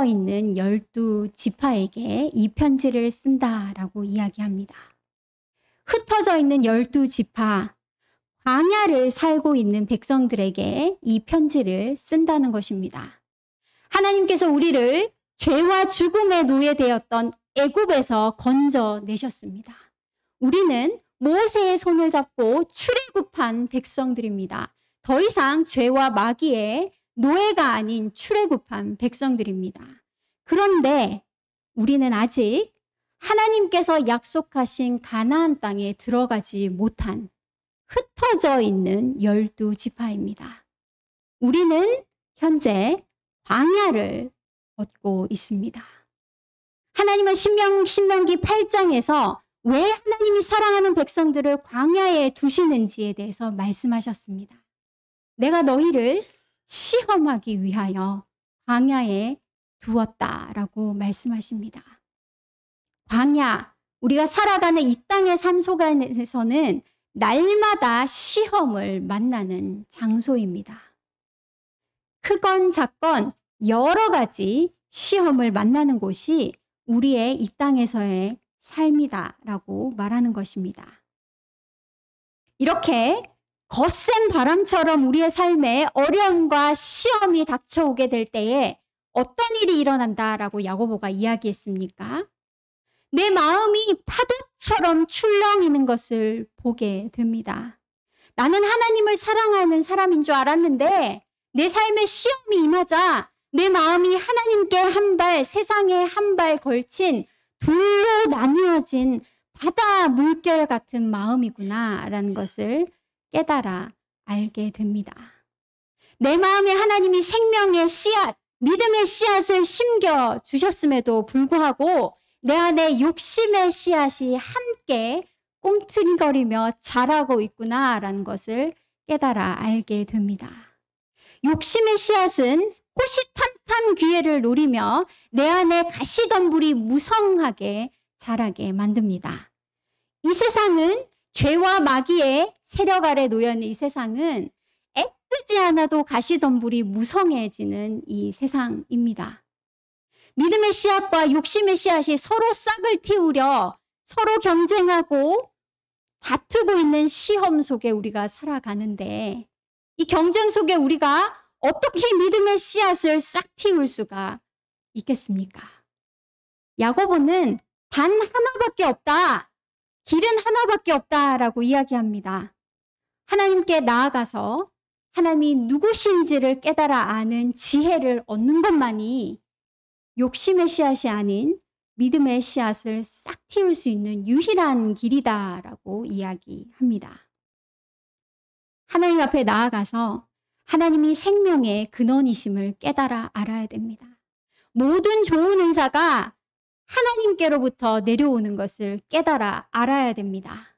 있는 12지파에게 이 편지를 쓴다라고 이야기합니다. 흩어져 있는 12지파, 광야를 살고 있는 백성들에게 이 편지를 쓴다는 것입니다. 하나님께서 우리를 죄와 죽음에 노예되었던 애굽에서 건져내셨습니다. 우리는 모세의 손을 잡고 출애굽한 백성들입니다. 더 이상 죄와 마귀의 노예가 아닌 출애굽한 백성들입니다. 그런데 우리는 아직 하나님께서 약속하신 가나안 땅에 들어가지 못한 흩어져 있는 12지파입니다. 우리는 현재 광야를 걷고 있습니다. 하나님은 신명기 8장에서 왜 하나님이 사랑하는 백성들을 광야에 두시는지에 대해서 말씀하셨습니다. 내가 너희를 시험하기 위하여 광야에 두었다라고 말씀하십니다. 광야, 우리가 살아가는 이 땅의 삶 속에서는 날마다 시험을 만나는 장소입니다. 크건 작건 여러 가지 시험을 만나는 곳이 우리의 이 땅에서의 삶이다라고 말하는 것입니다. 이렇게 거센 바람처럼 우리의 삶에 어려움과 시험이 닥쳐오게 될 때에 어떤 일이 일어난다라고 야고보가 이야기했습니까? 내 마음이 파도처럼 출렁이는 것을 보게 됩니다. 나는 하나님을 사랑하는 사람인 줄 알았는데 내 삶에 시험이 임하자 내 마음이 하나님께 한 발, 세상에 한 발 걸친 둘로 나뉘어진 바다 물결 같은 마음이구나라는 것을 깨달아 알게 됩니다. 내 마음에 하나님이 생명의 씨앗, 믿음의 씨앗을 심겨 주셨음에도 불구하고 내 안에 욕심의 씨앗이 함께 꿈틀거리며 자라고 있구나라는 것을 깨달아 알게 됩니다. 욕심의 씨앗은 호시탐탐 기회를 노리며 내 안에 가시덤불이 무성하게 자라게 만듭니다. 이 세상은 죄와 마귀의 세력 아래 놓여있는 이 세상은 애쓰지 않아도 가시덤불이 무성해지는 이 세상입니다. 믿음의 씨앗과 욕심의 씨앗이 서로 싹을 틔우려 서로 경쟁하고 다투고 있는 시험 속에 우리가 살아가는데 이 경쟁 속에 우리가 어떻게 믿음의 씨앗을 싹 틔울 수가 있겠습니까? 야고보는 단 하나밖에 없다. 길은 하나밖에 없다라고 이야기합니다. 하나님께 나아가서 하나님이 누구신지를 깨달아 아는 지혜를 얻는 것만이 욕심의 씨앗이 아닌 믿음의 씨앗을 싹 틔울 수 있는 유일한 길이다라고 이야기합니다. 하나님 앞에 나아가서 하나님이 생명의 근원이심을 깨달아 알아야 됩니다. 모든 좋은 은사가 하나님께로부터 내려오는 것을 깨달아 알아야 됩니다.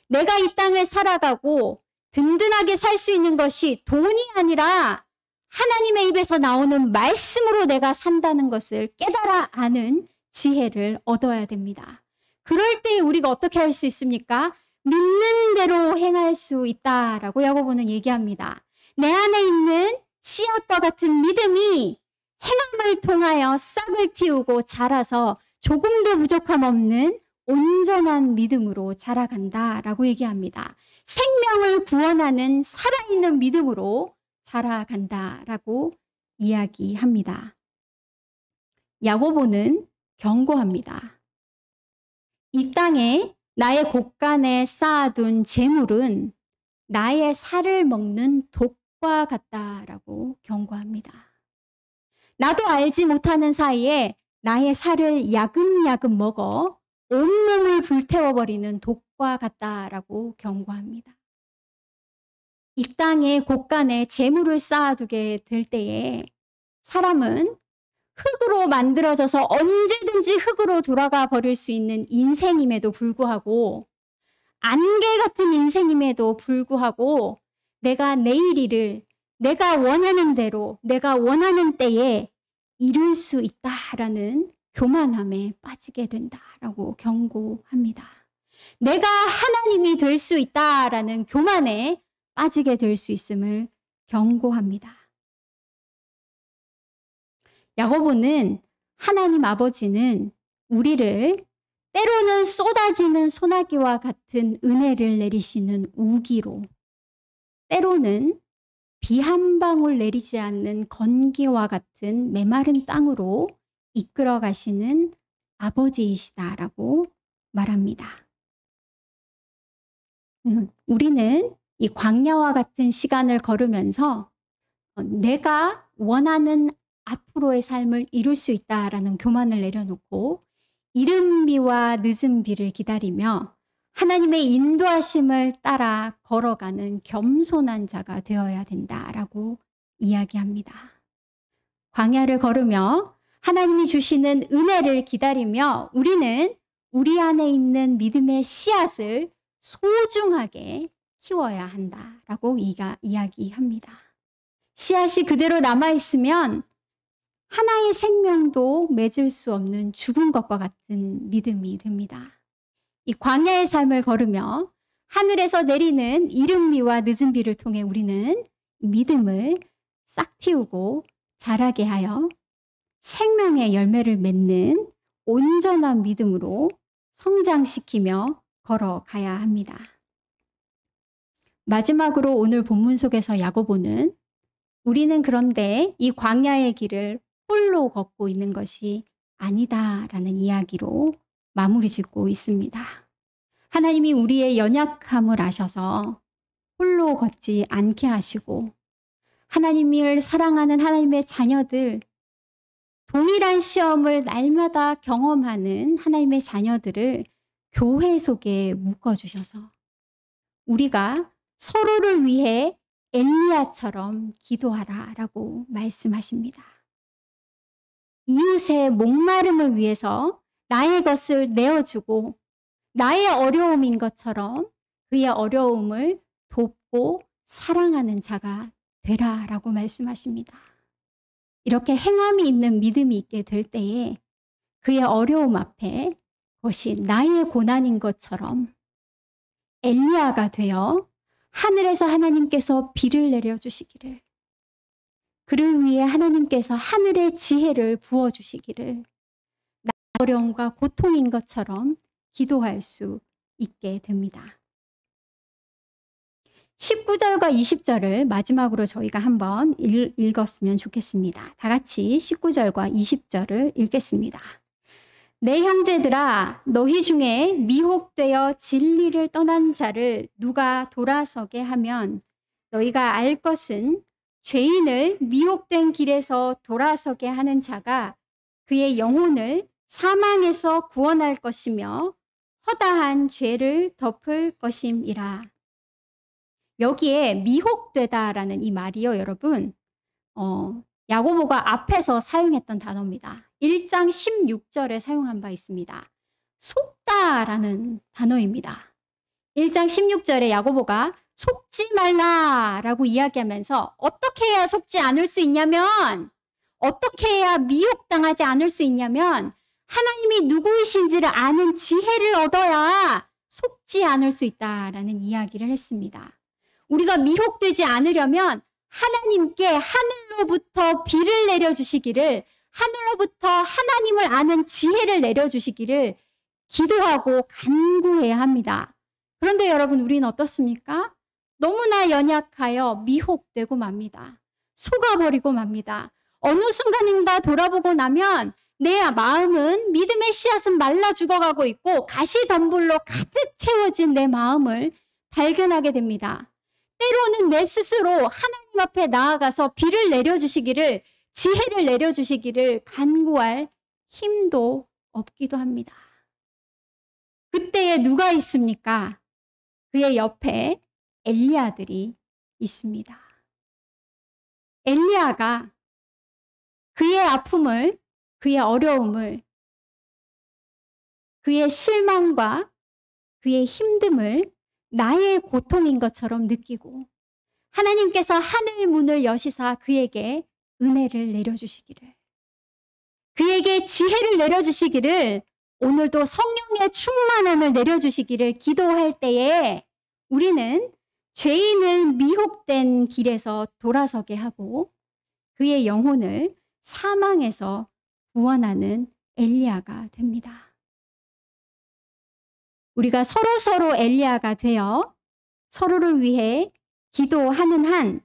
내가 이 땅을 살아가고 든든하게 살 수 있는 것이 돈이 아니라 하나님의 입에서 나오는 말씀으로 내가 산다는 것을 깨달아 아는 지혜를 얻어야 됩니다. 그럴 때 우리가 어떻게 할 수 있습니까? 믿는 대로 행할 수 있다라고 야고보는 얘기합니다. 내 안에 있는 씨앗과 같은 믿음이 행함을 통하여 싹을 틔우고 자라서 조금도 부족함 없는 온전한 믿음으로 자라간다라고 얘기합니다. 생명을 구원하는 살아있는 믿음으로 자라간다라고 이야기합니다. 야고보는 경고합니다. 이 땅에 나의 곳간에 쌓아둔 재물은 나의 살을 먹는 독과 같다라고 경고합니다. 나도 알지 못하는 사이에 나의 살을 야금야금 먹어 온몸을 불태워버리는 독과 같다라고 경고합니다. 이 땅의 곳간에 재물을 쌓아두게 될 때에 사람은 흙으로 만들어져서 언제든지 흙으로 돌아가 버릴 수 있는 인생임에도 불구하고 안개 같은 인생임에도 불구하고 내가 내일 일을 내가 원하는 대로 내가 원하는 때에 이룰 수 있다라는 교만함에 빠지게 된다라고 경고합니다. 내가 하나님이 될 수 있다라는 교만에 빠지게 될 수 있음을 경고합니다. 야고보는 하나님 아버지는 우리를 때로는 쏟아지는 소나기와 같은 은혜를 내리시는 우기로, 때로는 비 한 방울 내리지 않는 건기와 같은 메마른 땅으로 이끌어 가시는 아버지이시다라고 말합니다. 우리는 이 광야와 같은 시간을 걸으면서 내가 원하는 앞으로의 삶을 이룰 수 있다라는 교만을 내려놓고 이른 비와 늦은 비를 기다리며 하나님의 인도하심을 따라 걸어가는 겸손한 자가 되어야 된다라고 이야기합니다. 광야를 걸으며 하나님이 주시는 은혜를 기다리며 우리는 우리 안에 있는 믿음의 씨앗을 소중하게 키워야 한다라고 이야기합니다. 씨앗이 그대로 남아있으면 하나의 생명도 맺을 수 없는 죽은 것과 같은 믿음이 됩니다. 이 광야의 삶을 걸으며 하늘에서 내리는 이른 비와 늦은 비를 통해 우리는 믿음을 싹 틔우고 자라게 하여 생명의 열매를 맺는 온전한 믿음으로 성장시키며 걸어가야 합니다. 마지막으로 오늘 본문 속에서 야고보는 우리는 그런데 이 광야의 길을 홀로 걷고 있는 것이 아니다라는 이야기로 마무리 짓고 있습니다. 하나님이 우리의 연약함을 아셔서 홀로 걷지 않게 하시고 하나님을 사랑하는 하나님의 자녀들, 동일한 시험을 날마다 경험하는 하나님의 자녀들을 교회 속에 묶어주셔서 우리가 서로를 위해 엘리야처럼 기도하라라고 말씀하십니다. 이웃의 목마름을 위해서 나의 것을 내어주고 나의 어려움인 것처럼 그의 어려움을 돕고 사랑하는 자가 되라라고 말씀하십니다. 이렇게 행함이 있는 믿음이 있게 될 때에 그의 어려움 앞에 그것이 나의 고난인 것처럼 엘리야가 되어 하늘에서 하나님께서 비를 내려주시기를, 그를 위해 하나님께서 하늘의 지혜를 부어주시기를 나의 어려움과 고통인 것처럼 기도할 수 있게 됩니다. 19절과 20절을 마지막으로 저희가 한번 읽었으면 좋겠습니다. 다 같이 19절과 20절을 읽겠습니다. 내 형제들아, 너희 중에 미혹되어 진리를 떠난 자를 누가 돌아서게 하면 너희가 알 것은 죄인을 미혹된 길에서 돌아서게 하는 자가 그의 영혼을 사망에서 구원할 것이며 허다한 죄를 덮을 것임이라. 여기에 미혹되다라는 이 말이요, 여러분, 야고보가 앞에서 사용했던 단어입니다. 1장 16절에 사용한 바 있습니다. 속다라는 단어입니다. 1장 16절에 야고보가 속지 말라라고 이야기하면서 어떻게 해야 속지 않을 수 있냐면, 어떻게 해야 미혹당하지 않을 수 있냐면 하나님이 누구이신지를 아는 지혜를 얻어야 속지 않을 수 있다라는 이야기를 했습니다. 우리가 미혹되지 않으려면 하나님께 하늘로부터 비를 내려주시기를, 하늘로부터 하나님을 아는 지혜를 내려주시기를 기도하고 간구해야 합니다. 그런데 여러분, 우리는 어떻습니까? 너무나 연약하여 미혹되고 맙니다. 속아버리고 맙니다. 어느 순간인가 돌아보고 나면 내 마음은 믿음의 씨앗은 말라 죽어가고 있고 가시덤불로 가득 채워진 내 마음을 발견하게 됩니다. 때로는 내 스스로 하나님 앞에 나아가서 비를 내려주시기를, 지혜를 내려주시기를 간구할 힘도 없기도 합니다. 그때에 누가 있습니까? 그의 옆에 엘리야들이 있습니다. 엘리야가 그의 아픔을, 그의 어려움을, 그의 실망과 그의 힘듦을 나의 고통인 것처럼 느끼고 하나님께서 하늘 문을 여시사 그에게 은혜를 내려주시기를, 그에게 지혜를 내려주시기를, 오늘도 성령의 충만함을 내려주시기를 기도할 때에 우리는 죄인을 미혹된 길에서 돌아서게 하고 그의 영혼을 사망에서 구원하는 엘리야가 됩니다. 우리가 서로 엘리야가 되어 서로를 위해 기도하는 한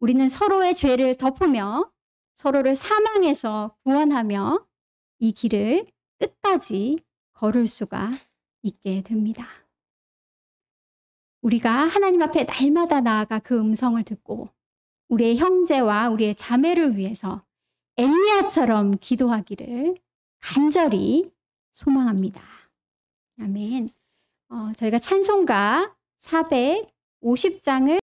우리는 서로의 죄를 덮으며 서로를 사망에서 구원하며 이 길을 끝까지 걸을 수가 있게 됩니다. 우리가 하나님 앞에 날마다 나아가 그 음성을 듣고 우리의 형제와 우리의 자매를 위해서 엘리야처럼 기도하기를 간절히 소망합니다. 아멘. 저희가 찬송가 450장을